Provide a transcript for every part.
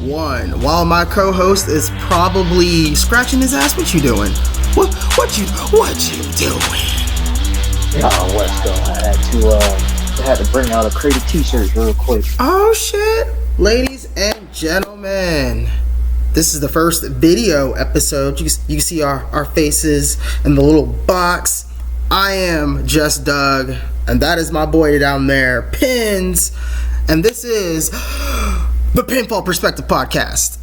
one. While my co-host is probably scratching his ass, what you doing? What you doing? Oh, what's going on? I had to bring out a crate of t-shirts real quick. Oh shit. Ladies and gentlemen, this is the first video episode. You can see our faces in the little box. I am Just Doug, and that is my boy down there, Pins, and this is the Pinfall Perspective Podcast.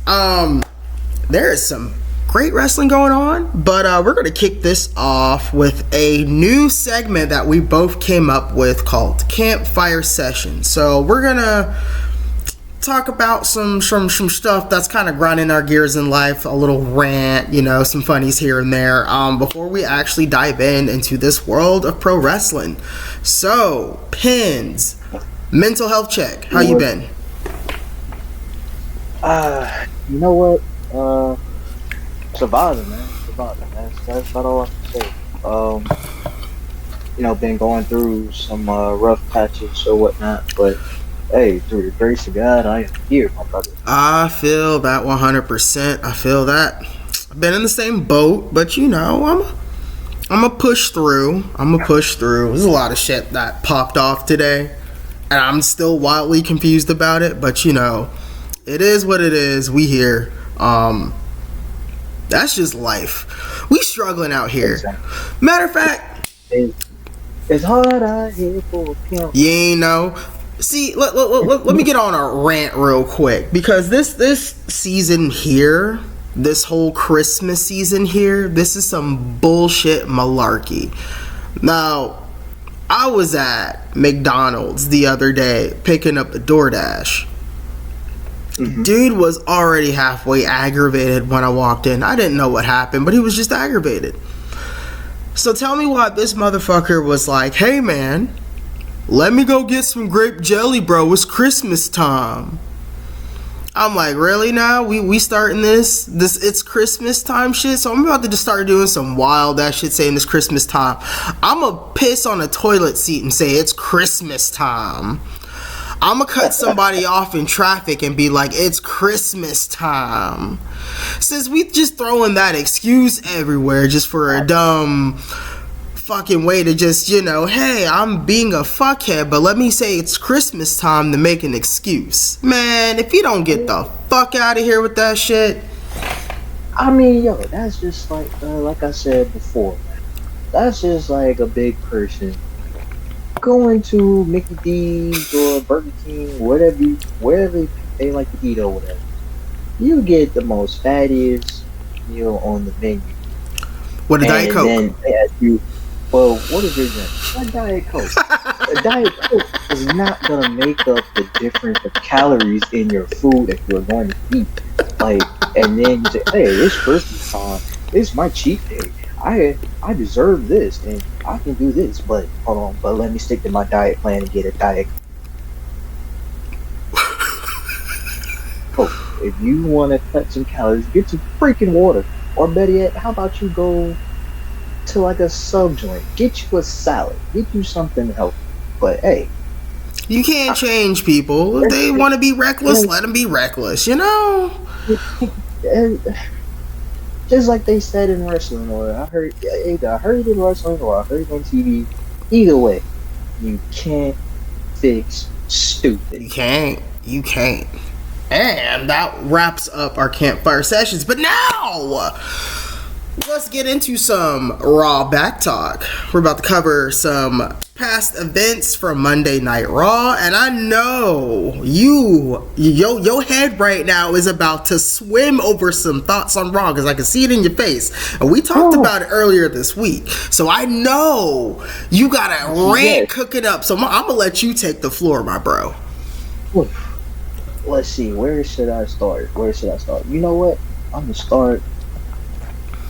There is some great wrestling going on, but we're going to kick this off with a new segment that we both came up with called Campfire Sessions. So we're going to talk about some stuff that's kind of grinding our gears in life, a little rant, some funnies here and there, before we actually dive into this world of pro wrestling. So, Pins, mental health check. How you been? You know what? Surviving, man. That's about all I can say. Been going through some rough patches or whatnot, but hey, through the grace of God, I am here, my brother. I feel that 100%. I feel that. I've been in the same boat, but I'm gonna push through. There's a lot of shit that popped off today, and I'm still wildly confused about it. But it is what it is. We here. That's just life. We struggling out here. Exactly. Matter of fact, it's hard out here for a pimp. You ain't know. See, let me get on a rant real quick, because this season here, this whole Christmas season here, this is some bullshit malarkey. Now, I was at McDonald's the other day picking up the DoorDash. Mm-hmm. Dude was already halfway aggravated when I walked in. I didn't know what happened, but he was just aggravated. So tell me why this motherfucker was like, hey man, let me go get some grape jelly, bro. It's Christmas time. I'm like, really now? We starting this it's Christmas time shit? So I'm about to just start doing some wild ass shit saying it's Christmas time. I'ma piss on a toilet seat and say it's Christmas time. I'ma cut somebody off in traffic and be like, it's Christmas time. Since we just throwing that excuse everywhere just for a dumb fucking way to just, hey, I'm being a fuckhead, but let me say it's Christmas time to make an excuse. Man, if you don't get the fuck out of here with that shit. I mean, that's just like I said before, man. That's just like a big person going to Mickey D's or Burger King, wherever they like to eat or whatever. You get the most fattiest meal on the menu. What a Diet Coke. And then they ask you, well, what is your drink? A Diet Coke. A Diet Coke is not going to make up the difference of calories in your food that you're going to eat. And then you say, hey, it's Christmas time. It's my cheat day. I deserve this, and I can do this, but hold on, but let me stick to my diet plan and get a Diet Coke. If you want to cut some calories, get some freaking water. Or better yet, how about you go to like a sub joint, get you a salad, get you something healthy. But hey, you can't change people. If they want to be reckless, let them be reckless, Just like they said in wrestling, or I heard it in wrestling or I heard it on TV. Either way, you can't fix stupid. You can't. And that wraps up our Campfire Sessions. But now, let's get into some Raw back talk. We're about to cover some past events from Monday Night Raw, and I know your head right now is about to swim over some thoughts on Raw, because I can see it in your face, and we talked about it earlier this week, so I know you got a rant cooking up, so I'm gonna let you take the floor, my bro. Let's see, where should I start? You know what? I'm gonna start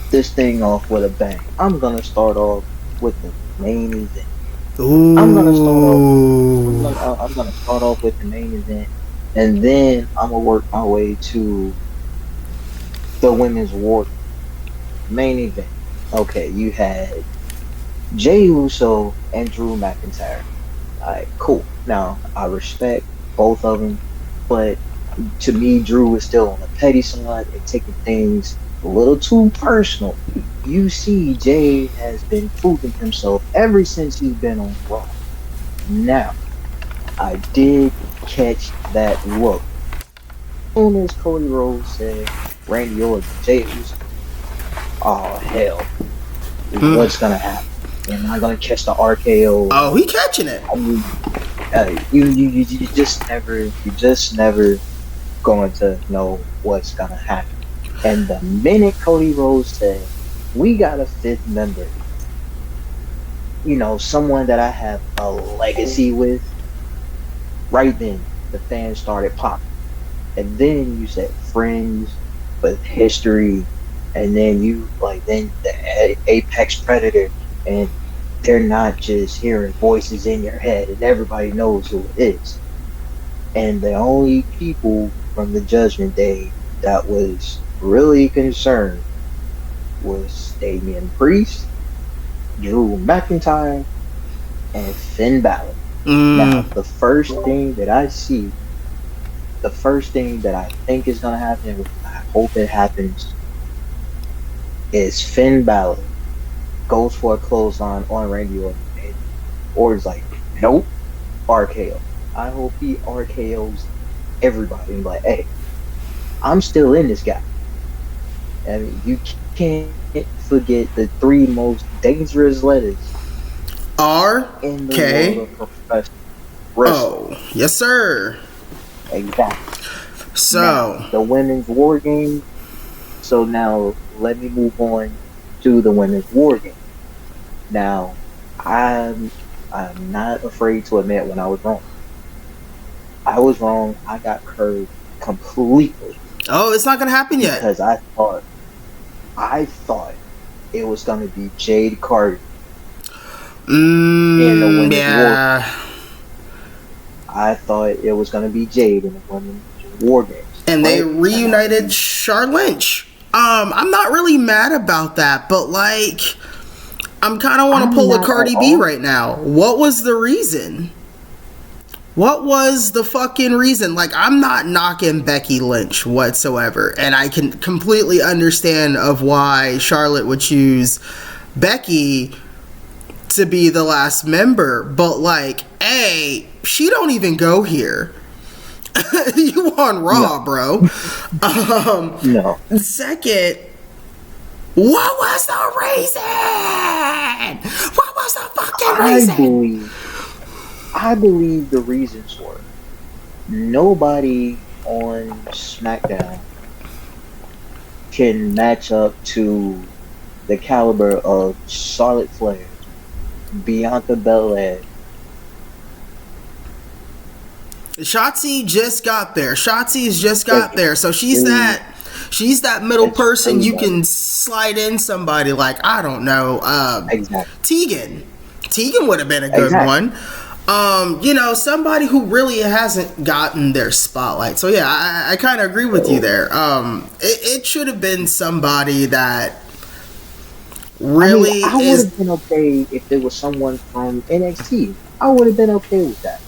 this thing off with a bang. I'm gonna start off with the main event. Ooh. I'm gonna start off with the main event, and then I'm gonna work my way to the women's war main event. Okay, you had Jey Uso and Drew McIntyre. Alright, cool. Now I respect both of them, but To me, Drew was still on the petty side and taking things a little too personal. You see, Jay has been proving himself ever since he's been on Raw. Now, I did catch that look. As soon as Cody Rhodes said Randy Orton, Jay was, oh hell, what's gonna happen? Am I gonna catch the RKO? Oh, he catching it. I mean, you just never going to know what's gonna happen. And the minute Cody Rhodes said, "We got a fifth member," someone that I have a legacy with, right then the fans started popping. And then you said friends with history, and then then the apex predator, and they're not just hearing voices in your head, and everybody knows who it is. And the only people from the Judgment Day that was really concerned was Damian Priest, Drew McIntyre, and Finn Balor. Now, the first thing that I think is going to happen, which I hope it happens, is Finn Balor goes for a clothesline on Randy Orton, and Orton's like, nope, RKO. I hope he RKOs everybody and like, hey, I'm still in this guy. I mean, you can't forget the three most dangerous letters in the world of professional wrestling. Oh, yes, sir. Exactly. So now, the women's war game. So now let me move on to the women's war game. Now, I'm not afraid to admit when I was wrong. I was wrong. I got curved completely. Oh, it's not gonna happen yet. Because I thought it was gonna be Jade Carter in the women's war. I thought it was gonna be Jade in the women's war games. And they reunited Char Lynch. I'm not really mad about that, but I'm kind of want to pull a Cardi B right now. What was the reason? What was the fucking reason? I'm not knocking Becky Lynch whatsoever, and I can completely understand of why Charlotte would choose Becky to be the last member, but she don't even go here. You on Raw, bro. No. Second, what was the reason? What was the fucking reason? I believe the reasons were nobody on SmackDown can match up to the caliber of Charlotte Flair, Bianca Belair. Shotzi just got there. Shotzi's just got there. So she's that middle person you can slide in somebody I don't know, exactly. Tegan would have been a good one. Somebody who really hasn't gotten their spotlight. So yeah, I kind of agree with you there. It should have been somebody that really I would have been okay if there was someone from NXT. I would have been okay with that.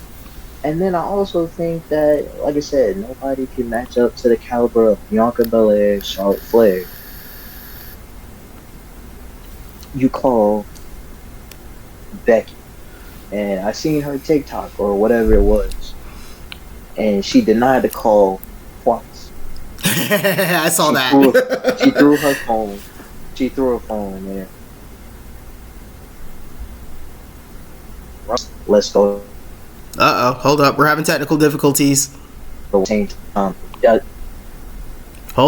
And then I also think that, like I said, nobody can match up to the caliber of Bianca Belair, Charlotte Flair. You call Becky. And I seen her TikTok or whatever it was. And she denied the call twice. I saw that. She threw her phone. She threw her phone in there. Let's go. Uh-oh, hold up. We're having technical difficulties. Hold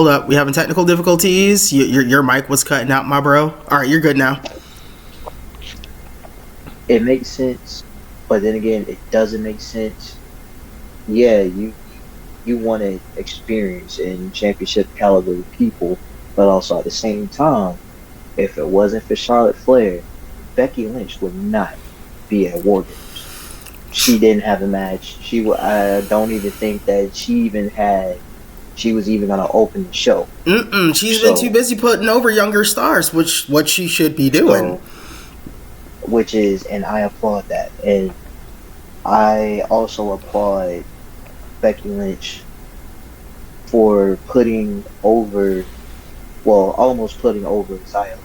up. We having technical difficulties. Your mic was cutting out, my bro. All right, you're good now. It makes sense, but then again, it doesn't make sense. Yeah, you wanted experience in championship caliber people, but also at the same time, if it wasn't for Charlotte Flair, Becky Lynch would not be at War Games. She didn't have a match. I don't even think that she was even gonna open the show. She's been too busy putting over younger stars, what she should be doing. And I applaud that. And I also applaud Becky Lynch for putting over, well, almost putting over Xia Li.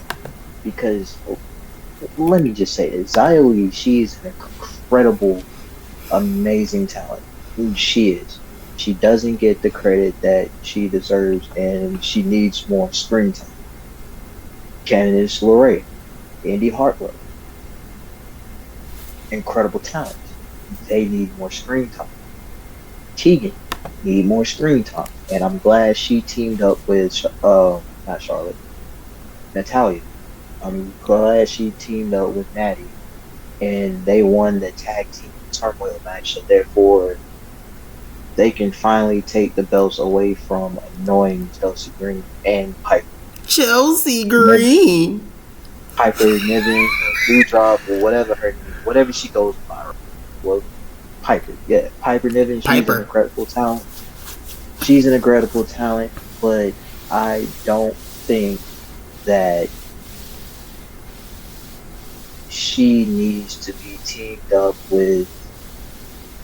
Because let me just say it, Xia Li, she's an incredible, amazing talent. She is. She doesn't get the credit that she deserves, and she needs more screen time. Candice LeRae, Indy Hartwell, incredible talent. They need more screen time. Tegan need more screen time, and I'm glad she teamed up with not Charlotte, Natalia. I'm glad she teamed up with Natty, and they won the tag team turmoil match. So therefore, they can finally take the belts away from annoying Chelsea Green and Piper. Chelsea Green. Piper Niven, or Dewdrop, or whatever she goes by. Well, Piper, yeah, Piper Niven. She's an incredible talent. She's an incredible talent, but I don't think that she needs to be teamed up with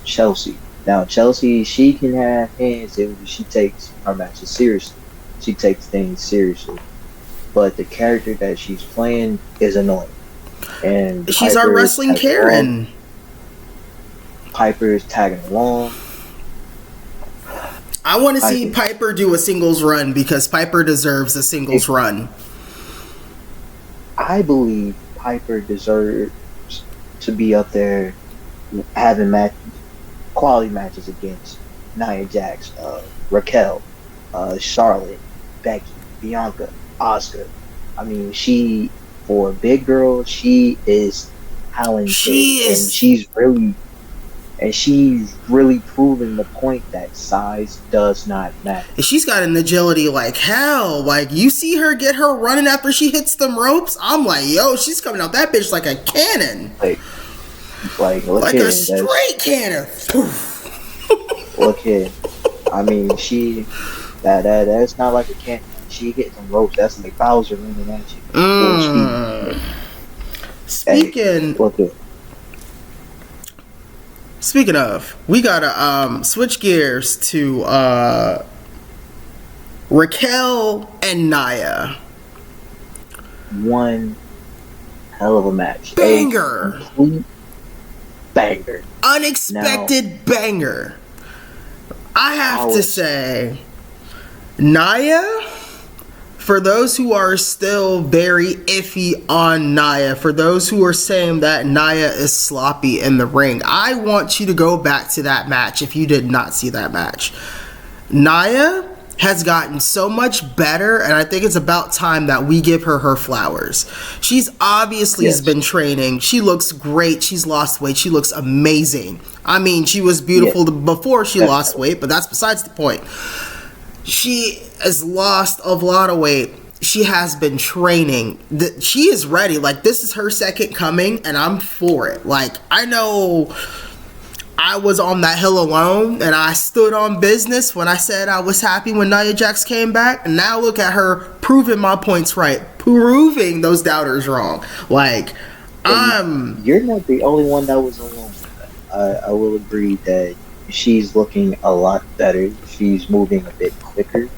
Chelsea. Now, Chelsea, she can have hands if she takes her matches seriously. She takes things seriously. But the character that she's playing is annoying. And she's our wrestling Karen. Piper is tagging along. I want to see Piper do a singles run because Piper deserves a singles run. I believe Piper deserves to be up there having quality matches against Nia Jax, Raquel, Charlotte, Becky, Bianca, Asuka. I mean, for a big girl, she is talented. She's really proving the point that size does not matter. And she's got an agility like hell. Like, you see her get her running after she hits them ropes. I'm like, yo, she's coming out that bitch like a cannon. Like a straight cannon. Look here. I mean, that's not like a cannon. She hits some ropes. That's like Bowser running at you. Speaking of, we gotta switch gears to Raquel and Nia. One hell of a match. Banger. A complete banger. Unexpected banger. I have to say, Nia, for those who are still very iffy on Nia, for those who are saying that Nia is sloppy in the ring, I want you to go back to that match if you did not see that match. Nia has gotten so much better, and I think it's about time that we give her flowers. She's obviously been training. She looks great. She's lost weight. She looks amazing. I mean, she was beautiful before she lost weight, but that's besides the point. She has lost a lot of weight. She has been training. She is ready. Like, this is her second coming, and I'm for it. Like, I know I was on that hill alone, and I stood on business when I said I was happy when Nia Jax came back. And now look at her proving my points right, proving those doubters wrong. Like, you're not the only one that was alone. I will agree that she's looking a lot better. She's moving a bit quicker.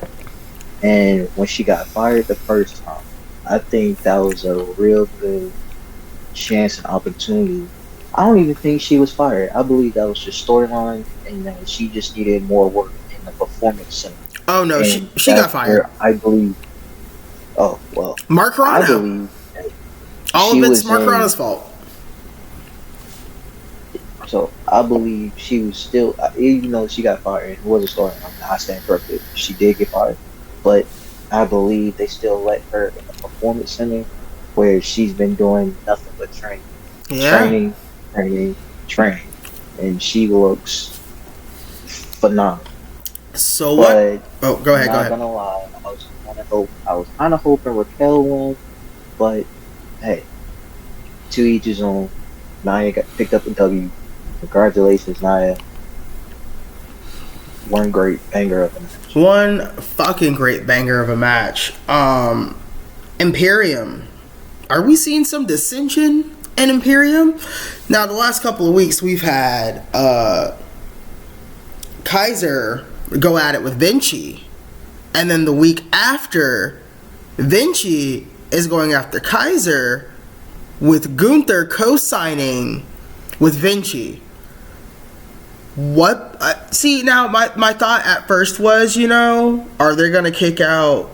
And when she got fired the first time, I think that was a real good chance and opportunity. I don't even think she was fired. I believe that was just storyline, and that she just needed more work in the performance center. Oh no, she got fired. I believe. Oh well, Mark Carrano. I believe all of it's Mark Carrano's fault. So I believe she was still, even though she got fired, it was a storyline. I stand corrected. She did get fired, but I believe they still let her in the performance center, where she's been doing nothing but training. Yeah. Training, and she looks phenomenal. So what? Oh, go ahead. I'm not gonna lie, I was kind of hoping Raquel won, but hey, to each his own. Nia got picked up a W. Congratulations, Nia. One great banger of a match. One fucking great banger of a match. Imperium. Are we seeing some dissension in Imperium? Now, the last couple of weeks, we've had Kaiser go at it with Vinci. And then the week after, Vinci is going after Kaiser, with Gunther co-signing with Vinci. What? See, now my thought at first was, are they going to kick out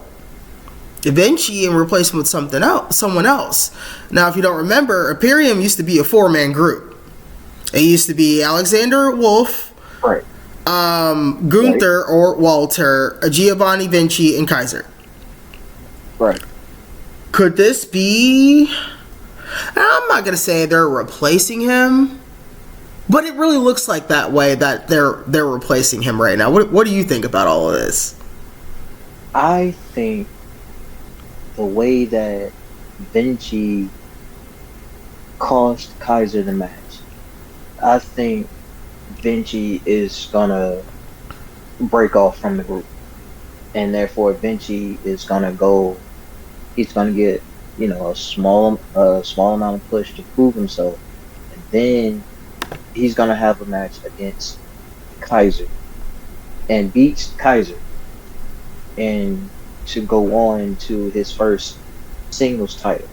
Vinci and replace him with someone else? Now, if you don't remember, Imperium used to be a 4-man group. It used to be Alexander Wolf, right, Gunther or Walter, Giovanni Vinci, and Kaiser. Right. Could this be? I'm not gonna say they're replacing him, but it really looks like that way, that they're replacing him right now. What do you think about all of this? I think the way that Vinci cost Kaiser the match, I think Vinci is gonna break off from the group, and therefore Vinci is gonna go. He's gonna get a small amount of push to prove himself, and then he's gonna have a match against Kaiser and beats Kaiser, and to go on to his first singles title.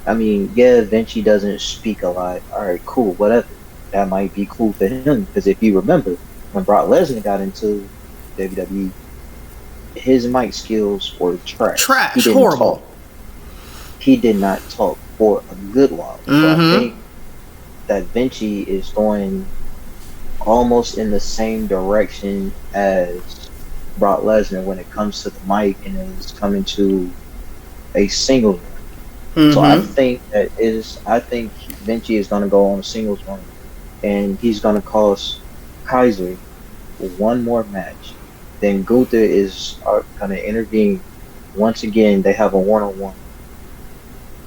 I mean, yeah, Vinci doesn't speak a lot. All right, cool, whatever. That might be cool for him, because if you remember, when Brock Lesnar got into WWE, his mic skills were trash. Horrible. Talk. He did not talk for a good while. So I think that Vinci is going almost in the same direction as Brock Lesnar when it comes to the mic and is coming to a singles run. So I think Vinci is going to go on a singles run, and he's going to cost Kaiser one more match. Then Gunther is going to intervene. Once again, they have a one-on-one.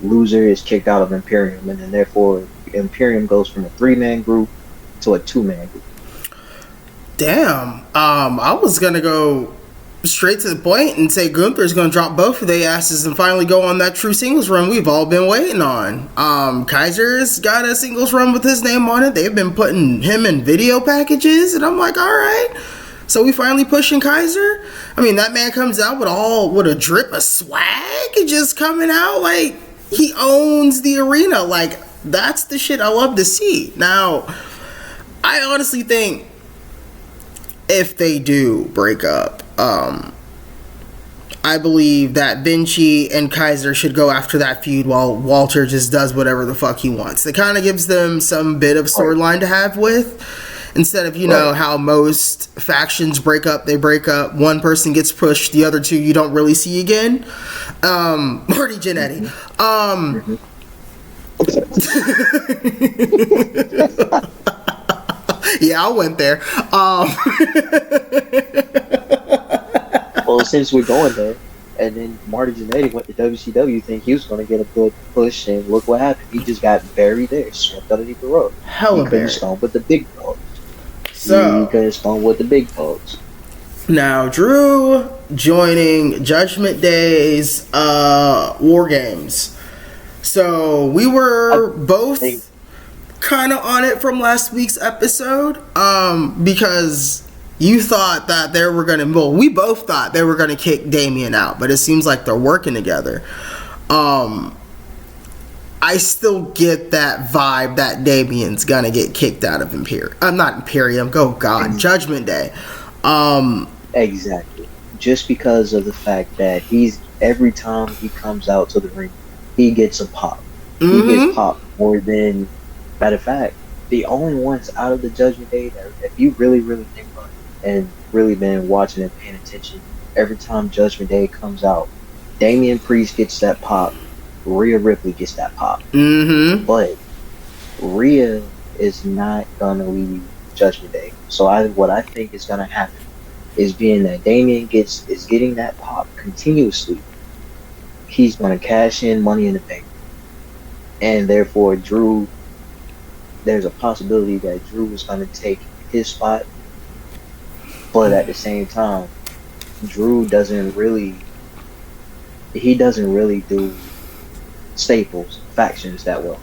Loser is kicked out of Imperium, and then therefore Imperium goes from a 3-man group to a 2-man group. Damn. I was going to go straight to the point and say Gunther's going to drop both of their asses and finally go on that true singles run we've all been waiting on. Kaiser's got a singles run with his name on it. They've been putting him in video packages, and I'm like, all right. So we finally pushing Kaiser? I mean, that man comes out with a drip of swag just coming out like he owns the arena. Like, that's the shit I love to see. Now, I honestly think if they do break up, I believe that Vinci and Kaiser should go after that feud while Walter just does whatever the fuck he wants. It kind of gives them some bit of storyline to have with, instead of, how most factions break up. They break up, one person gets pushed, the other two you don't really see again. Marty Jannetty. Yeah, I went there. Well, since we're going there, and then Marty Jannetty went to WCW, think he was going to get a good push, and look what happened. He just got buried there, swept underneath the rug. Hella buried. He couldn't stone with the big dogs. Now, Drew joining Judgment Day's War Games. So we were both kind of on it from last week's episode, because you thought that we both thought they were gonna kick Damian out, but it seems like they're working together. I still get that vibe that Damian's gonna get kicked out of Imperium. Not Imperium. Oh God, Judgment Day. Exactly. Just because of the fact that every time he comes out to the ring, he gets a pop. He gets popped more than. Matter of fact, the only ones out of the Judgment Day that, if you really, really think about it and really been watching and paying attention, every time Judgment Day comes out, Damian Priest gets that pop, Rhea Ripley gets that pop. But Rhea is not gonna leave Judgment Day. So what I think is gonna happen is, being that Damian is getting that pop continuously, he's gonna cash in Money in the Bank, and therefore there's a possibility that Drew is gonna take his spot. But at the same time, Drew doesn't really do staples factions that well.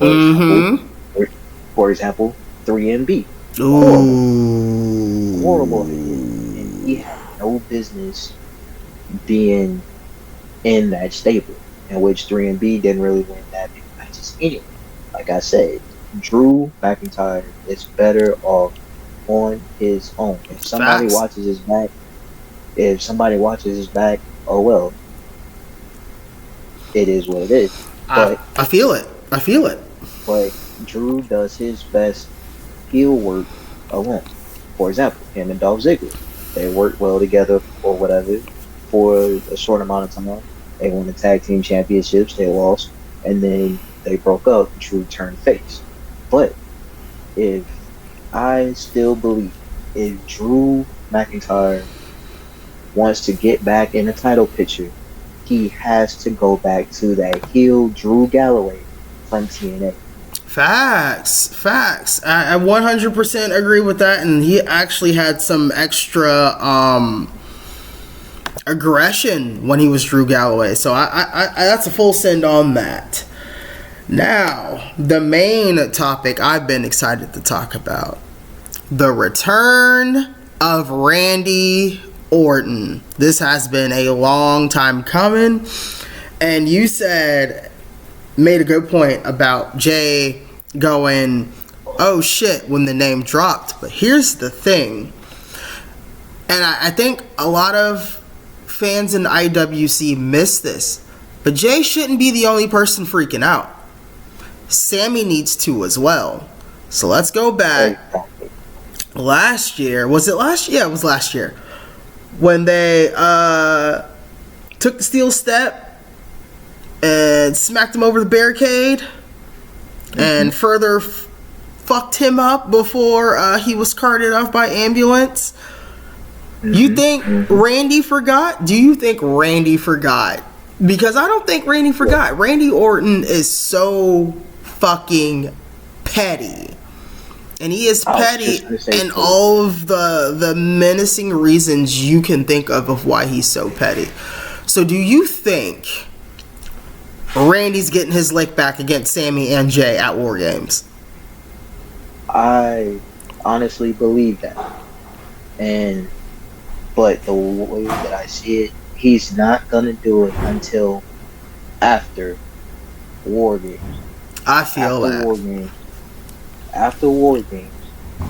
I mean, for example, 3MB. Horrible. And he had no business being in that stable, in which 3 and B didn't really win that many matches anyway. Like I said, Drew McIntyre is better off on his own. If somebody Facts. watches his back, oh well. It is what it is. But I feel it. But Drew does his best heel work alone. For example, him and Dolph Ziggler, they worked well together or whatever for a short amount of time. They won the tag team championships, they lost, and then they broke up. Drew turned face. But I still believe if Drew McIntyre wants to get back in the title picture, he has to go back to that heel Drew Galloway from TNA. Facts. I 100% agree with that, and he actually had some extra aggression when he was Drew Galloway. So I that's a full send on that. Now, the main topic I've been excited to talk about: the return of Randy Orton. This has been a long time coming, and you made a good point about Jay going, oh shit, when the name dropped. But here's the thing, and I think a lot of fans in IWC miss this, but Jay shouldn't be the only person freaking out. Sammy needs to as well. So let's go back. Last year, was it last year? Yeah, it was last year. When they took the steel step and smacked him over the barricade and further fucked him up before he was carted off by ambulance. You think Randy forgot? Do you think Randy forgot? Because I don't think Randy forgot. Randy Orton is so fucking petty. And he is petty in all of the menacing reasons you can think of why he's so petty. So do you think Randy's getting his lick back against Sammy and Jay at War Games? I honestly believe that. But the way that I see it, he's not going to do it until after War Games. I feel that. After War Games,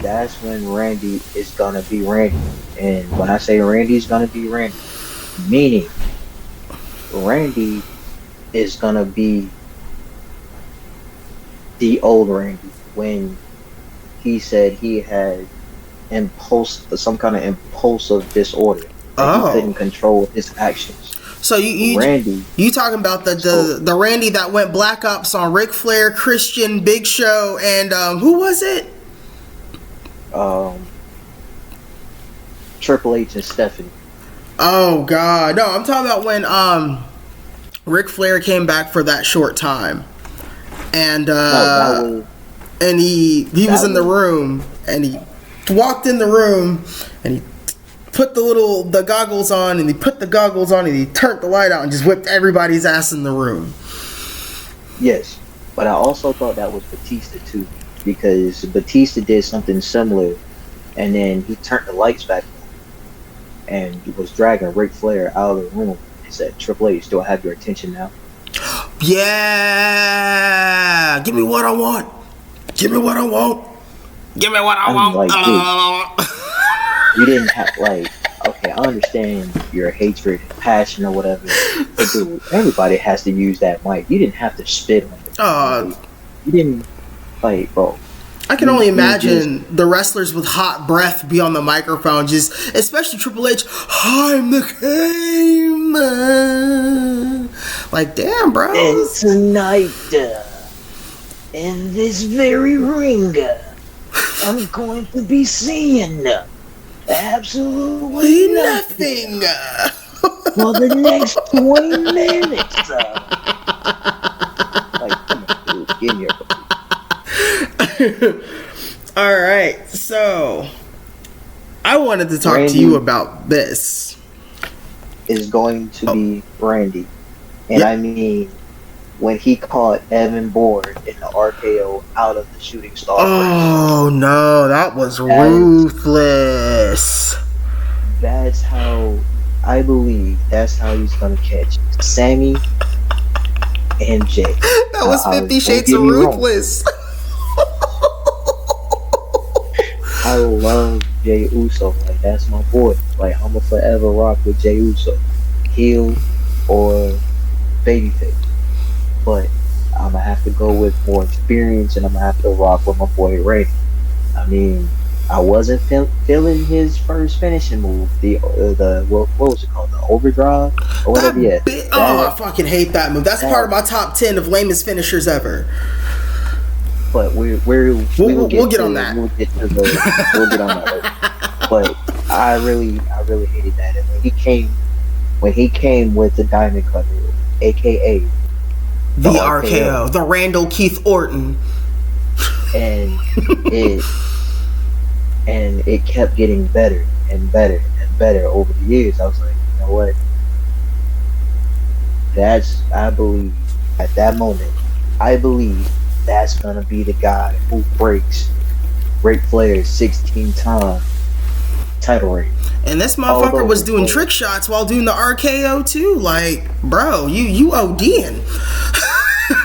that's when Randy is gonna be Randy. And when I say Randy's gonna be Randy, meaning Randy is gonna be the old Randy when he said he had some kind of impulsive disorder. He couldn't control his actions. So you talking about the Randy that went Black Ops on Ric Flair, Christian, Big Show, and who was it? Triple H and Stephanie. Oh God, no! I'm talking about when Ric Flair came back for that short time, and and he was in the room, and he walked in the room, and he put the goggles on, and he put the goggles on, and he turned the light out and just whipped everybody's ass in the room. Yes, but I also thought that was Batista too, because Batista did something similar, and then he turned the lights back on, and he was dragging Ric Flair out of the room and said, "Triple H, do I have your attention now?" Yeah, give me what I want. Give me what I want. Give me what I want. Like, you didn't have, okay, I understand your hatred, passion, or whatever, but dude, everybody has to use that mic. You didn't have to spit on it. You didn't, bro. I can only imagine the wrestlers with hot breath be on the microphone, just, especially Triple H, I'm the king, man. Like, damn, bro. And tonight, in this very ring, I'm going to be seeing absolutely nothing for the next 20 minutes. Come on, dude, get here. Alright, so I wanted to talk to you about this. Is going to be Randy. And I mean, when he caught Evan Bourne in the RKO out of the shooting star. Oh no, that was ruthless. that's how I believe that's how he's gonna catch Sammy and Jay. That was 50 Shades of Ruthless. I love Jey Uso. Like, that's my boy. Like, I'm gonna forever rock with Jey Uso, heel or babyface. But I'm gonna have to go with more experience, and I'm gonna have to rock with my boy Randy. I mean, I wasn't feeling his first finishing move, the what was it called, the overdrive or whatever. I fucking hate that move. That's part of my top 10 of lamest finishers ever. But we'll get on that. We'll get on that later. But I really hated that. And when he came with the diamond cutter, aka the RKO, the Randall Keith Orton, and it kept getting better and better and better over the years. I was like, you know what? I believe at that moment, that's gonna be the guy who breaks Ric Flair's 16-time title reign. And this motherfucker was doing trick shots while doing the RKO too. Like, bro, you ODing.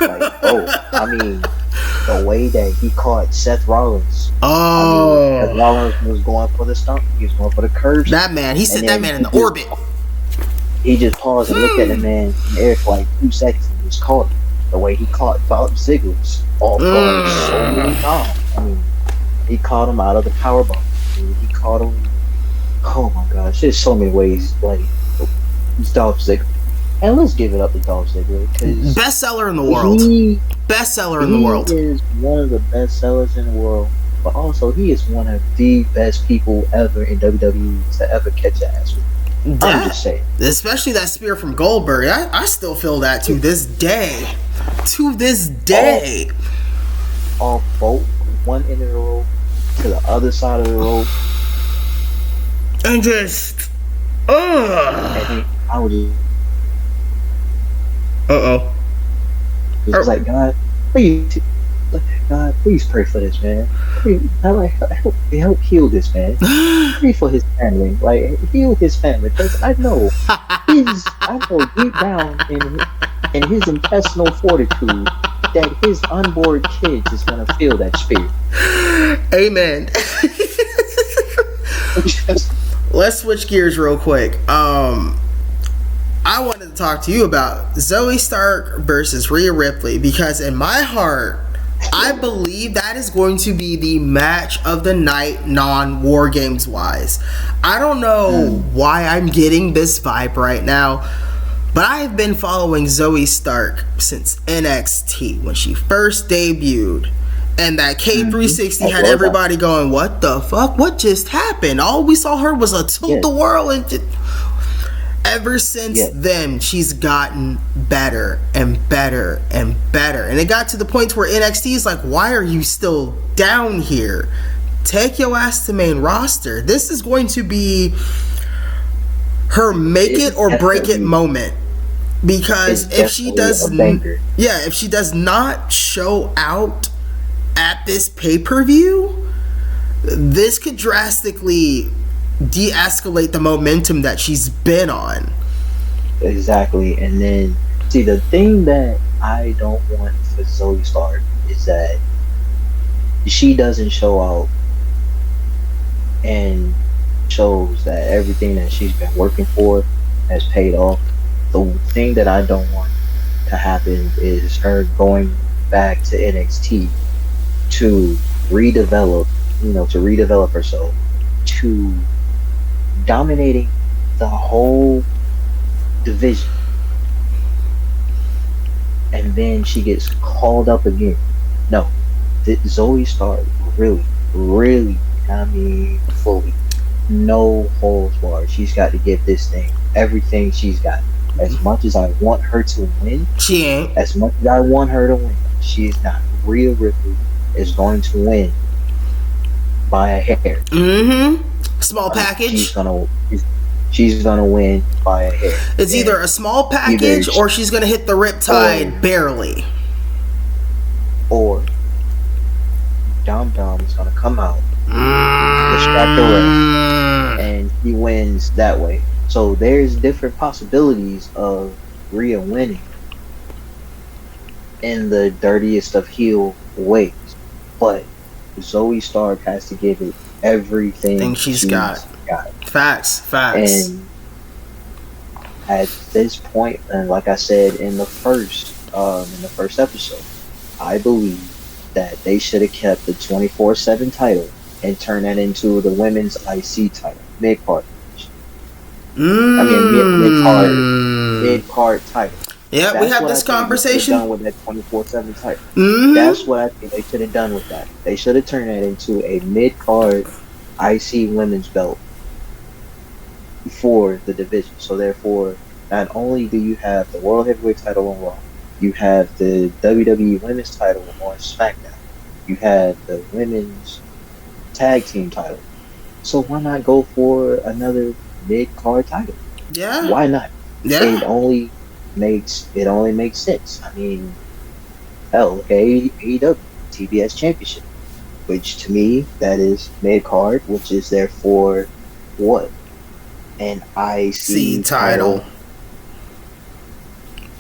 I mean, the way that he caught Seth Rollins. Seth Rollins was going for the stump. He was going for the curves. That man, he sent that man in the orbit. He just paused and looked at the man in the air for like 2 seconds and just caught him. The way he caught Dolph Ziggler's off guard so many times. I mean, he caught him out of the powerbomb. He caught him. Oh my gosh, there's so many ways. Like, it's Dolph Ziggler, and let's give it up to Dolph Ziggler, because bestseller in the world. Bestseller in the world. He is one of the best sellers in the world, but also he is one of the best people ever in WWE to ever catch an ass with. I'm just saying. Especially that spear from Goldberg. I still feel that to this day. To this day. Off both one end of the rope to the other side of the rope. And just. And I would just. It was like, God, please pray for this man. Help heal this man. Pray for his family. Like, heal his family, because I know deep down in his intestinal fortitude that his unborn kids is gonna feel that spear. Amen. Let's switch gears real quick. I wanted to talk to you about Zoe Stark versus Rhea Ripley, because in my heart, I believe that is going to be the match of the night, non-War Games wise. I don't know why I'm getting this vibe right now, but I have been following Zoe Stark since NXT when she first debuted. And that K360 had everybody going, what the fuck? What just happened? All we saw her was a tilt the world. And ever since then, she's gotten better and better and better. And it got to the point where NXT is like, why are you still down here? Take your ass to main roster. This is going to be her make it or break it moment. Because if she does not show out at this pay-per-view, this could drastically de-escalate the momentum that she's been on. Exactly. And then, see, the thing that I don't want for Zoe Stark is that she doesn't show out and shows that everything that she's been working for has paid off. The thing that I don't want to happen is her going back to NXT to redevelop herself, to dominating the whole division, and then she gets called up again. No, Zoe Stark really, fully, no holds barred. She's got to give this thing everything she's got. As much as I want her to win, she ain't. As much as I want her to win, she is not. Rhea Ripley is going to win by a hair. Small package. She's gonna win by a hair. It's either a small package or she's gonna hit the riptide barely. Or Dom is gonna come out, distract the ref, and he wins that way. So there's different possibilities of Rhea winning in the dirtiest of heel ways, but Zoe Stark has to give it everything she's got. Facts. And at this point, and like I said in the first episode, I believe that they should have kept the 24/7 title and turned that into the women's IC title, mid-card. Mid-card title. Yeah, we had this conversation. Done with that 24/7 title. Mm-hmm. That's what I think they should have done with that. They should have turned that into a mid-card IC women's belt for the division. So therefore, not only do you have the World Heavyweight title on Raw, you have the WWE Women's title on SmackDown. You have the Women's Tag Team title. So why not go for another mid-card title? Yeah. Why not? Yeah. It only makes sense. I mean, hell, AEW TBS Championship, which to me that is mid-card, which is therefore what? An IC title.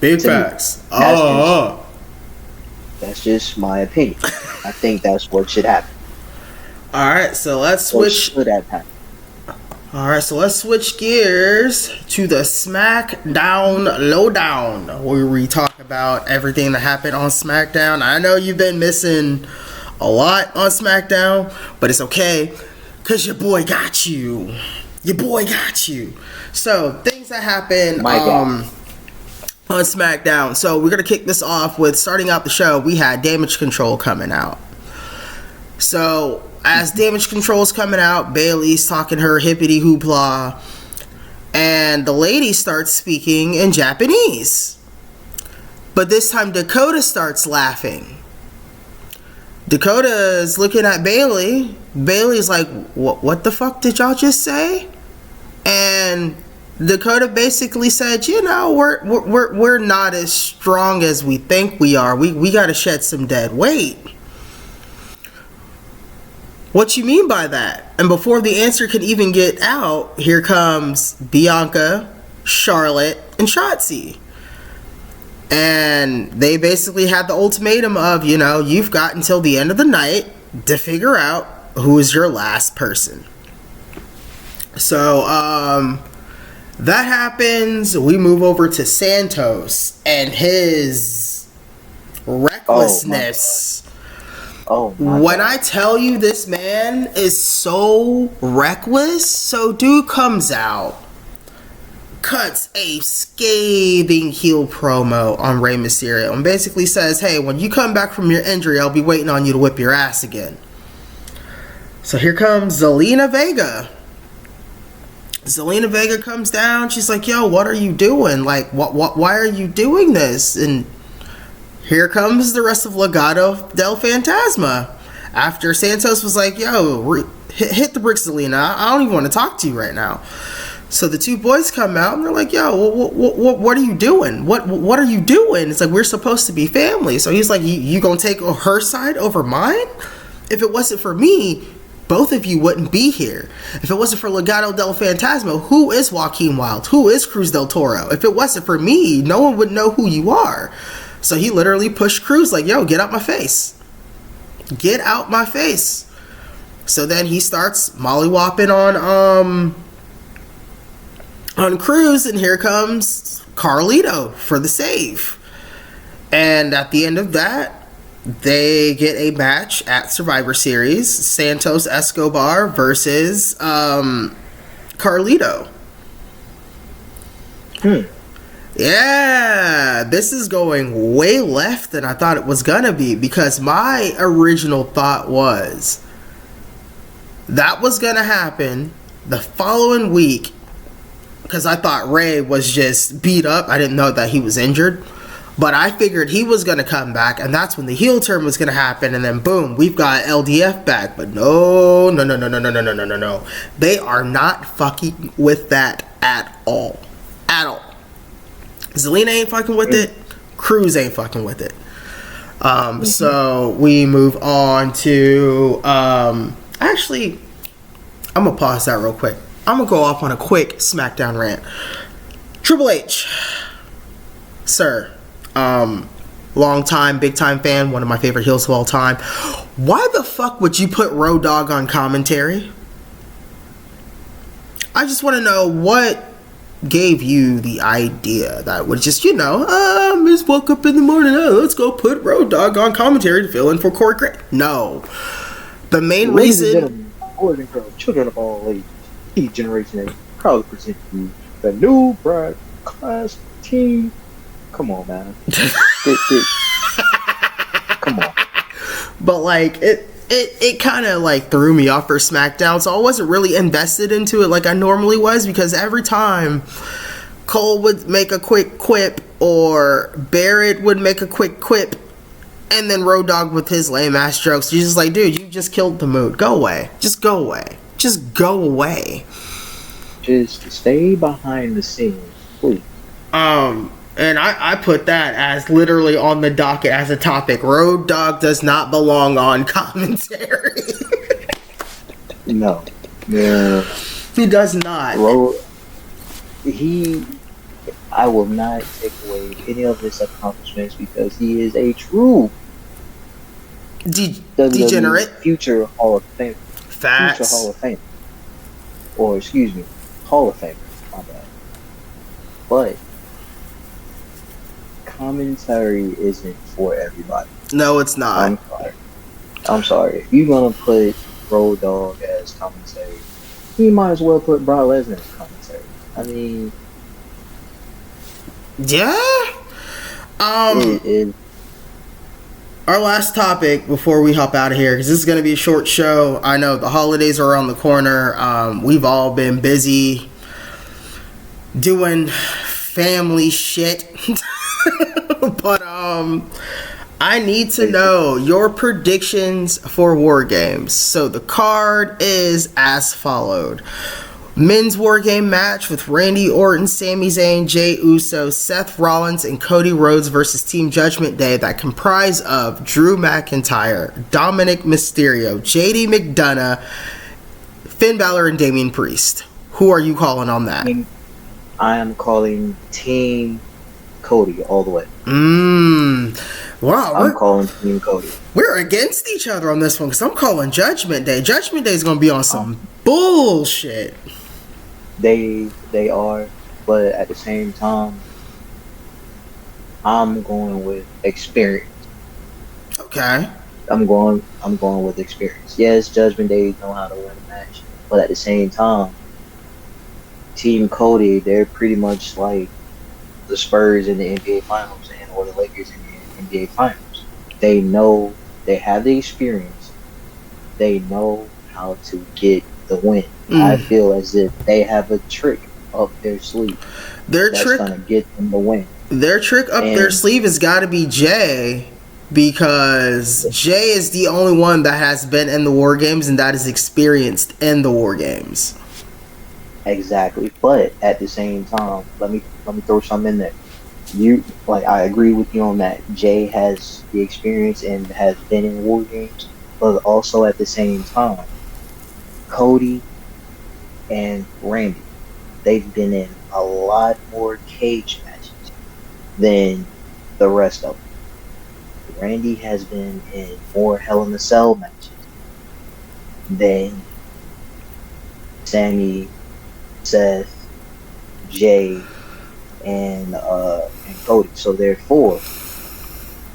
Big facts. That's just my opinion. I think that's what should happen. All right, so let's switch. Should that happen? All right, so let's switch gears to the SmackDown Lowdown, where we talk about everything that happened on SmackDown. I know you've been missing a lot on SmackDown, but it's okay, because your boy got you. So, things that happened on SmackDown. So, we're going to kick this off with, starting out the show, we had Damage Control coming out. So, as Damage Control's coming out, Bayley's talking her hippity hoopla, and the lady starts speaking in Japanese. But this time Dakota starts laughing. Dakota's looking at Bayley. Bayley's like, what the fuck did y'all just say? And Dakota basically said, we're not as strong as we think we are. We gotta shed some dead weight. What you mean by that? And before the answer can even get out, here comes Bianca, Charlotte, and Shotzi. And they basically had the ultimatum of, you've got until the end of the night to figure out who is your last person. So, that happens. We move over to Santos and his recklessness. When I tell you this man is so reckless, so dude comes out, cuts a scathing heel promo on Rey Mysterio, and basically says, hey, when you come back from your injury, I'll be waiting on you to whip your ass again. So here comes Zelina Vega. Zelina Vega comes down, she's like, yo, what are you doing? Like, why are you doing this? And here comes the rest of Legado del Fantasma. After Santos was like, yo, hit the bricks, Zelina. I don't even want to talk to you right now. So the two boys come out and they're like, yo, what are you doing? What are you doing? It's like, we're supposed to be family. So he's like, you gonna take her side over mine? If it wasn't for me, both of you wouldn't be here. If it wasn't for Legado del Fantasma, who is Joaquin Wilde? Who is Cruz del Toro? If it wasn't for me, no one would know who you are. So he literally pushed Cruz like, yo, get out my face. Get out my face. So then he starts mollywopping on Cruz, and here comes Carlito for the save. And at the end of that, they get a match at Survivor Series. Santos Escobar versus Carlito. Yeah, this is going way left than I thought it was gonna be, because my original thought was that was gonna happen the following week, because I thought Ray was just beat up. I didn't know that he was injured, but I figured he was gonna come back, and that's when the heel turn was gonna happen, and then boom, we've got LDF back. But no. They are not fucking with that at all. Zelina ain't fucking with it. Cruz ain't fucking with it. So we move on to actually, I'm gonna pause that real quick. I'm gonna go off on a quick SmackDown rant. Triple H, sir, long time, big time fan, one of my favorite heels of all time. Why the fuck would you put Road Dogg on commentary? I just want to know what gave you the idea that would just, just woke up in the morning, let's go put Road Dogg on commentary to fill in for Corey Graves. No. The main reason... Boys and girls, children of all ages, each generation is proudly present to you the new bride class team. Come on, man. Come on. But, like, it kind of, like, threw me off for SmackDown, so I wasn't really invested into it like I normally was, because every time Cole would make a quick quip or Barrett would make a quick quip, and then Road Dogg with his lame-ass jokes, you're just like, dude, you just killed the mood. Go away. Just go away. Just go away. Just stay behind the scenes, please. And I put that as literally on the docket as a topic. Road Dogg does not belong on commentary. No. Yeah. He does not. I will not take away any of his accomplishments because he is a true degenerate. Future Hall of Fame. Facts. Future Hall of Fame. Or, excuse me, Hall of Fame. My bad. But commentary isn't for everybody. No, it's not. I'm sorry. If you're gonna put Road Dogg as commentary, you might as well put Brock Lesnar as commentary. I mean, yeah. Our last topic before we hop out of here, because this is going to be a short show. I know the holidays are around the corner. We've all been busy doing family shit. But I need to know your predictions for War Games. So the card is as followed. Men's War Game match with Randy Orton, Sami Zayn, Jey Uso, Seth Rollins, and Cody Rhodes versus Team Judgment Day that comprise of Drew McIntyre, Dominic Mysterio, JD McDonough, Finn Balor, and Damian Priest. Who are you calling on that? I am calling Team Cody all the way. Wow. I'm calling Team Cody. We're against each other on this one because I'm calling Judgment Day. Judgment Day is going to be on some bullshit. They are, but at the same time, I'm going with experience. Okay. I'm going with experience. Yes, Judgment Day know how to win a match, but at the same time, Team Cody, they're pretty much like the Spurs in the NBA Finals or the Lakers in the NBA Finals. They know, they have the experience. They know how to get the win. I feel as if they have a trick up their sleeve. That's gonna get them the win. Their trick up their sleeve has got to be Jay, because Jay is the only one that has been in the War Games and that is experienced in the War Games. Exactly, but at the same time, let me throw something in there. I agree with you on that. Jay has the experience and has been in War Games, but also at the same time, Cody and Randy, they've been in a lot more cage matches than the rest of them. Randy has been in more Hell in a Cell matches than Sammy, Seth, Jay, and Cody. So therefore,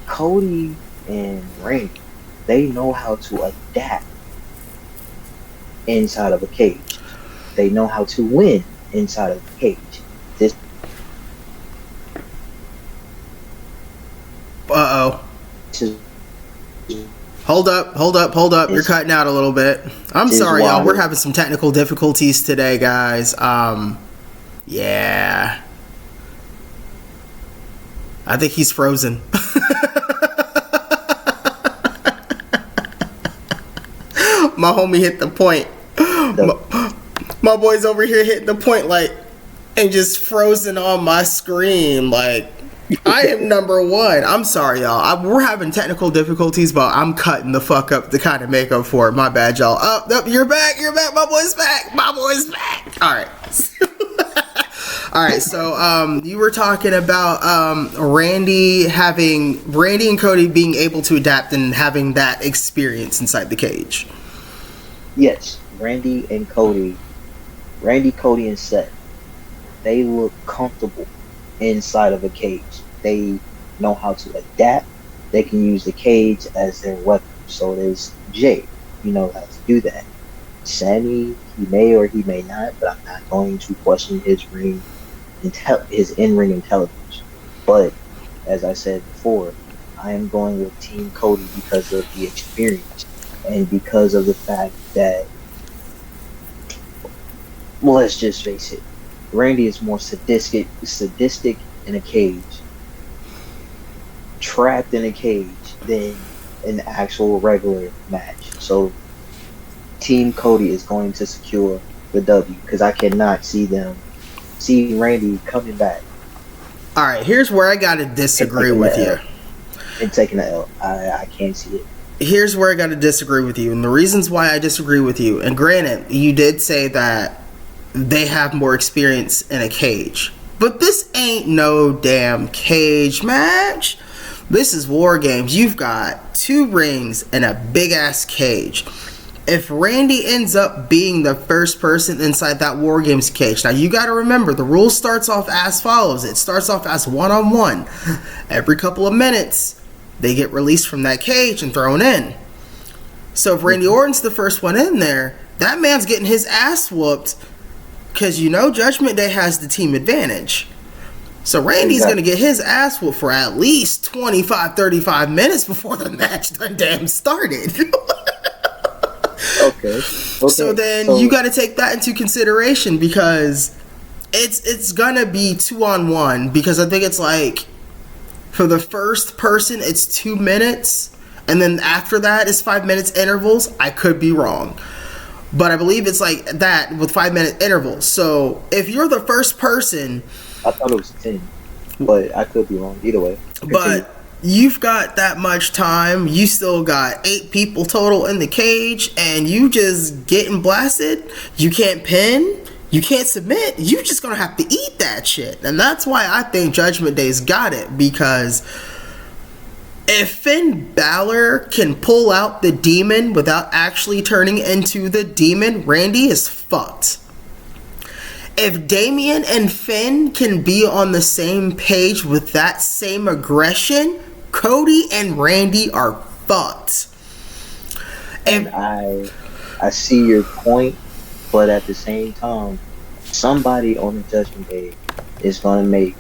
Cody and Randy, they know how to adapt inside of a cage. They know how to win inside of a cage. Hold up. You're cutting out a little bit. I'm sorry, y'all. We're having some technical difficulties today, guys. Yeah. I think he's frozen. My homie hit the point. My boy's over here hitting the point, like, and just frozen on my screen, like, I am number one. I'm sorry, y'all. We're having technical difficulties, but I'm cutting the fuck up to kind of make up for it. My bad, y'all. Oh, you're back. You're back. My boy's back. My boy's back. All right. All right. So, you were talking about Randy and Cody being able to adapt and having that experience inside the cage. Yes, Randy, Cody, and Seth. They look comfortable inside of a cage. They know how to adapt. They can use the cage as their weapon. So there's Jay. He knows how to do that. Sammy, he may or he may not, but I'm not going to question his in-ring intelligence. But as I said before, I am going with Team Cody because of the experience and because of the fact that, well, let's just face it, Randy is more sadistic in a cage, trapped in a cage, than an actual regular match. So Team Cody is going to secure the W because I cannot see Randy coming back. All right, here's where I gotta disagree with you. And taking the L, I can't see it. Here's where I gotta disagree with you, and the reasons why I disagree with you. And granted, you did say that they have more experience in a cage, but this ain't no damn cage match. This is War Games. You've got 2 rings and a big ass cage. If Randy ends up being the first person inside that War Games cage, now you got to remember the rule starts off as follows. It starts off as 1-on-1. Every couple of minutes, they get released from that cage and thrown in. So if Randy Orton's the first one in there, that man's getting his ass whooped because Judgment Day has the team advantage. So Randy's going to get his ass whooped for at least 25, 35 minutes before the match done damn started. Okay. So then you got to take that into consideration because it's going to be 2-on-1 because I think it's like for the first person it's 2 minutes and then after that is 5 minutes intervals. I could be wrong. But I believe it's like that with 5-minute intervals. So if you're the first person, I thought it was 10, but I could be wrong. Either way. But you've got that much time. You still got 8 people total in the cage, and you just getting blasted. You can't pin. You can't submit. You just gonna have to eat that shit. And that's why I think Judgment Day's got it, because if Finn Balor can pull out the demon without actually turning into the demon, Randy is fucked. If Damian and Finn can be on the same page with that same aggression, Cody and Randy are fucked. And I see your point, but at the same time, somebody on the Judgment Day is going to make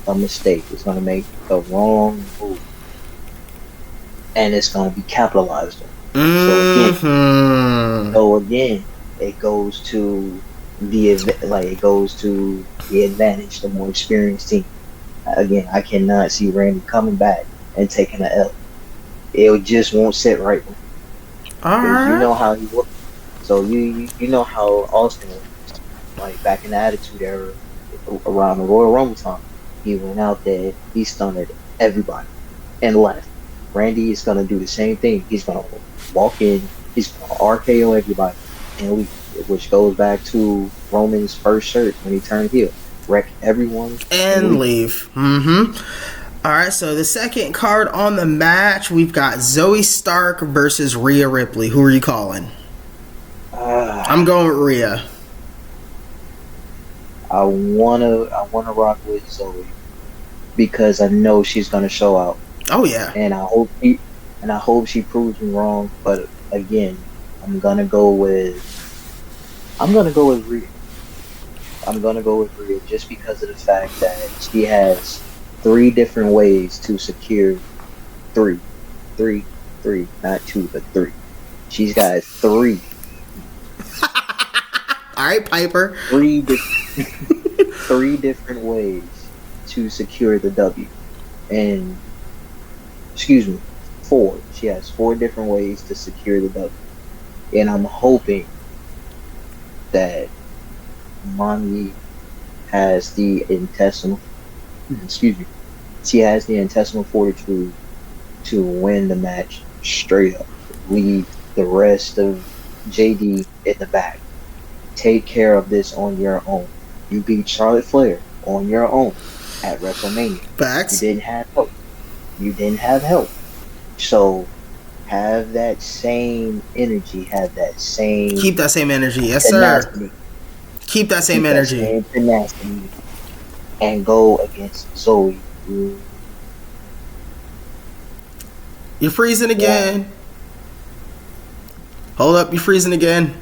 a mistake. It's going to make the wrong move. And it's going to be capitalized on. So again, it goes to the advantage, the more experienced team. Again, I cannot see Randy coming back and taking an L. It just won't sit right with him. Alright. You know how he was. So you know how Austin was. Like back in the Attitude Era, around the Royal Rumble time, he went out there, he stunned everybody and left. Randy is gonna do the same thing. He's gonna walk in, he's gonna RKO everybody and leave. Which goes back to Roman's first shirt when he turned heel. Wreck everyone and leave. Alright, so the second card on the match, we've got Zoe Stark versus Rhea Ripley. Who are you calling? I'm going with Rhea. I wanna rock with Zoe because I know she's gonna show out. Oh yeah. And I hope she proves me wrong. But again, I'm gonna go with Rhea. I'm gonna go with Rhea just because of the fact that she has 3 different ways to secure three, not 2, but 3. She's got 3. All right, Piper. 3 different ways to secure the W, and 4. She has 4 different ways to secure the W, and I'm hoping that Mommy has the intestinal She has the intestinal fortitude to win the match straight up. Leave the rest of JD in the back. Take care of this on your own. You beat Charlotte Flair on your own at WrestleMania. Facts. You didn't have help. So have that same energy. Keep that same energy. Yes, tenacity. sir. Keep that same energy. That same tenacity. And go against Zoe. You're freezing again. Yeah. Hold up, you're freezing again.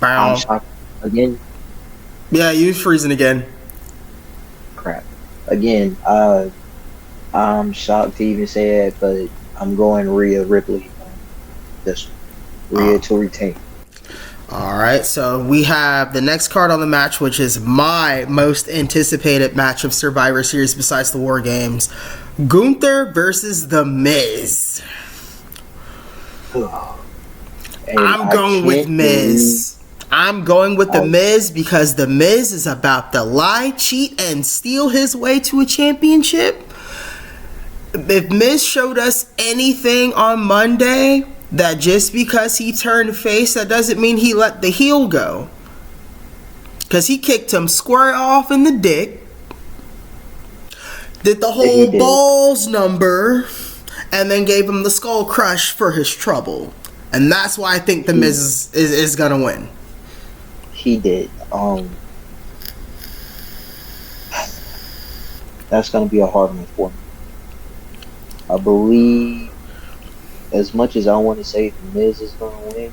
Bow. I'm shocked again. Yeah, you're freezing again. Crap. Again, I'm shocked to even say it, but I'm going Rhea Ripley on this one. Rhea to retain. Alright, so we have the next card on the match, which is my most anticipated match of Survivor Series besides the War Games. Gunther versus The Miz. I'm going with Miz. I'm going with The Miz because The Miz is about to lie, cheat, and steal his way to a championship. If Miz showed us anything on Monday, that just because he turned face, that doesn't mean he let the heel go. Because he kicked him square off in the dick. Did the whole balls number. And then gave him the skull crush for his trouble. And that's why I think The Miz is going to win. He did. That's going to be a hard one for me. I believe, as much as I want to say The Miz is going to win,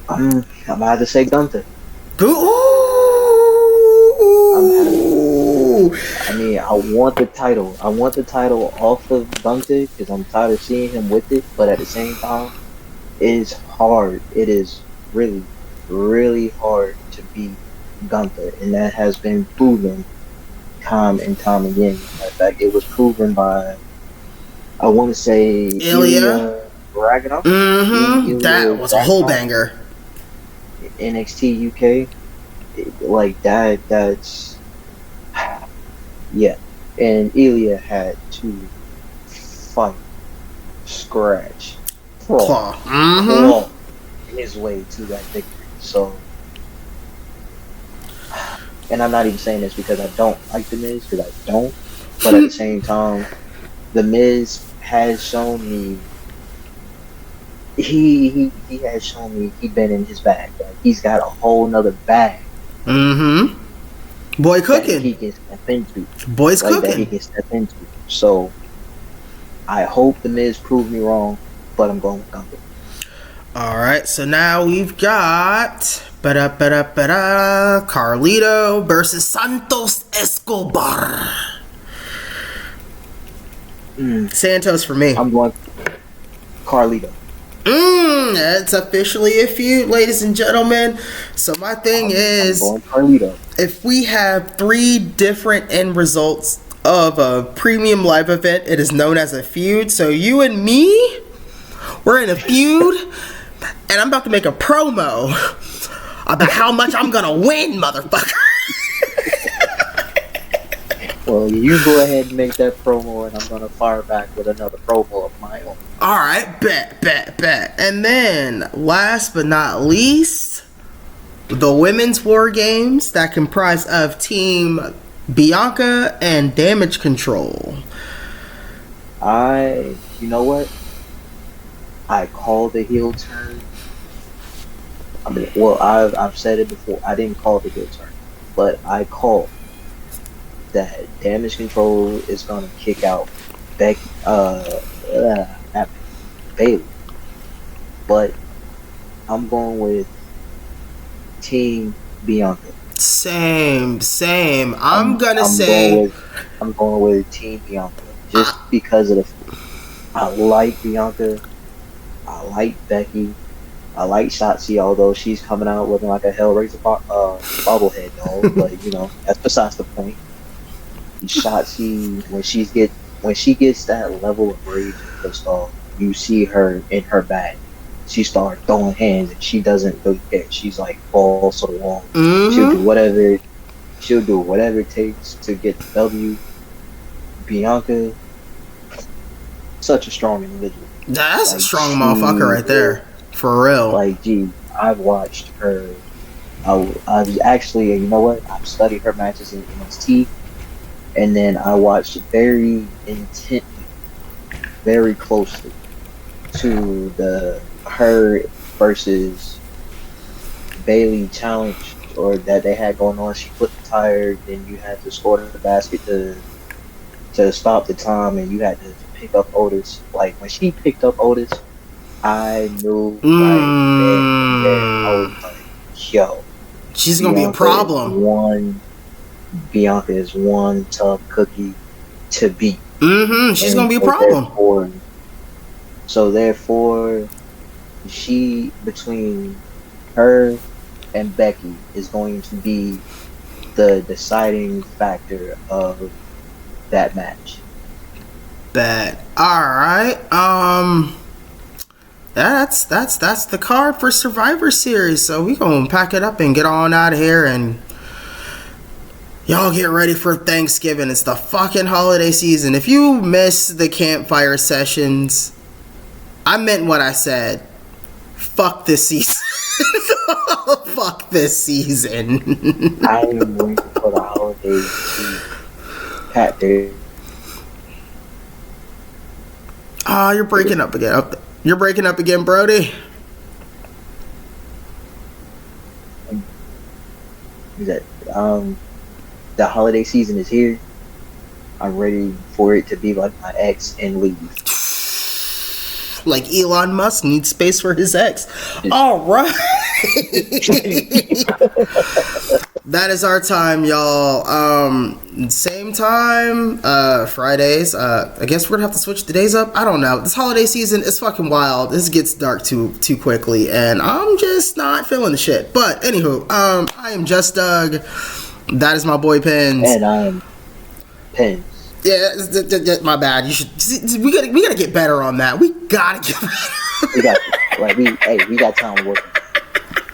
I'm about to say Gunther. I mean, I want the title. I want the title off of Gunther because I'm tired of seeing him with it. But at the same time, it is hard. It is really, really hard to beat Gunther, and that has been proven time and time again. In fact, it was proven by, I want to say, Ilya Dragunov. Mm-hmm. That was a whole banger. NXT UK, like that. That's yeah. And Ilya had to fight, scratch, claw his way to that victory. So, and I'm not even saying this because I don't like The Miz, because I don't. But at the same time, The Miz has shown me. He has shown me he's been in his bag. Like, he's got a whole nother bag. Mm-hmm. Boy cooking. That he can step into. Boy's cooking. That he can step into. So, I hope The Miz proved me wrong, but I'm going with Gunther. Alright, so now we've got Carlito versus Santos Escobar. Santos for me. I'm going Carlito. It's officially a feud, ladies and gentlemen. So my thing is, if we have 3 different end results of a premium live event, it is known as a feud. So you and me, we're in a feud, and I'm about to make a promo about how much I'm gonna win, motherfucker. Well, you go ahead and make that promo, and I'm gonna fire back with another promo of my own. Alright, bet. And then, last but not least, the Women's War Games that comprise of Team Bianca and Damage Control. You know what? I call the heel turn. I mean, well, I've said it before. I didn't call the heel turn, but I call that Damage Control is gonna kick out Bayley. But I'm going with Team Bianca. Same. I'm going with Team Bianca just because of I like Bianca. I like Becky. I like Shotzi, although she's coming out looking like a Hellraiser bobblehead dog. But you know, that's besides the point. Shotzi, when she gets that level of rage and pissed off, you see her in her bag. She starts throwing hands and she doesn't really care. She's like balls to the wall. Mm-hmm. She'll do whatever She'll do whatever it takes to get the W. Bianca, such a strong individual. That's Like, a strong motherfucker right there. For real. Like, gee, I've watched her. I've actually, you know what? I've studied her matches in NXT, and then I watched very intently, very closely to her versus Bailey challenge or that they had going on. She flipped the tire, then you had to score the basket to stop the time, and you had to pick up Otis. Like, when she picked up Otis, I knew right then, I was like, yo, she's gonna be a problem. Bianca is one tough cookie to beat. She's gonna be a problem. So therefore, she, between her and Becky, is going to be the deciding factor of that match. Bet. Alright. That's the card for Survivor Series. So we gonna pack it up and get on out of here, and y'all get ready for Thanksgiving. It's the fucking holiday season. If you miss the Campfire Sessions, I meant what I said. Fuck this season. Fuck this season. I am waiting for the holidays to pat there. Ah, you're breaking up again. You're breaking up again, Brody. That the holiday season is here. I'm ready for it to be like my ex and leave. Like Elon Musk needs space for his ex. All right. That is our time, y'all. Same time, Fridays. I guess we're gonna have to switch the days up. I don't know. This holiday season is fucking wild. This gets dark too quickly, and I'm just not feeling the shit. But anywho, I am Just Doug. That is my boy Pins. And I'm Pins. Yeah, my bad. You should. We gotta get better on that. We gotta get better. we got time to work.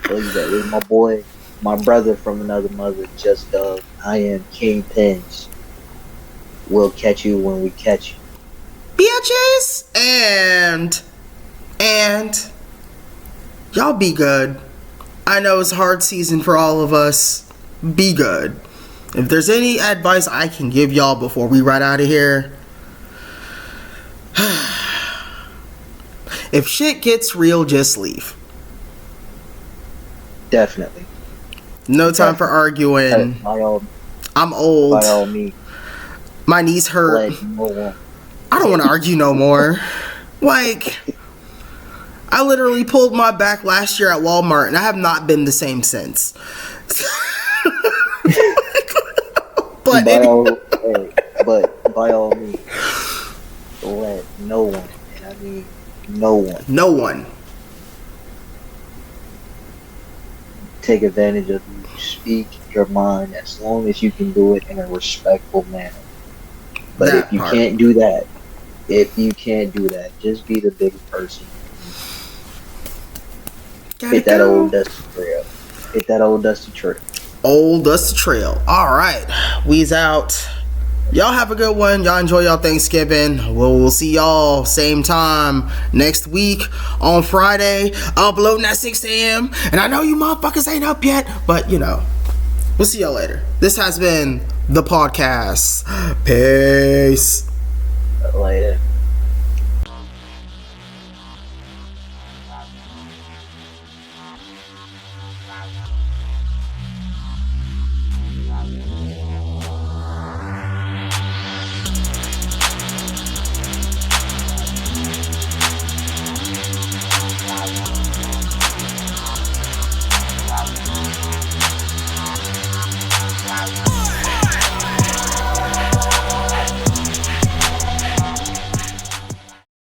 With my boy, my brother from another mother, Just Doug. I am King Pins. We'll catch you when we catch you, bitches. And y'all be good. I know it's a hard season for all of us. Be good. If there's any advice I can give y'all before we ride out of here, if shit gets real, just leave. Definitely. No time for arguing. I'm old. By all means. My knees hurt. I don't want to argue no more. Like, I literally pulled my back last year at Walmart, and I have not been the same since. But by all means, let no one, and I mean no one, take advantage of you. Speak your mind as long as you can do it in a respectful manner. But if you can't do that, just be the bigger person. Hit that old dusty trail. Old dusty trail. Alright. We's out. Y'all have a good one. Y'all enjoy y'all Thanksgiving. We'll see y'all same time next week on Friday. Uploading at 6 a.m. And I know you motherfuckers ain't up yet, but you know. We'll see y'all later. This has been the podcast. Peace. Later.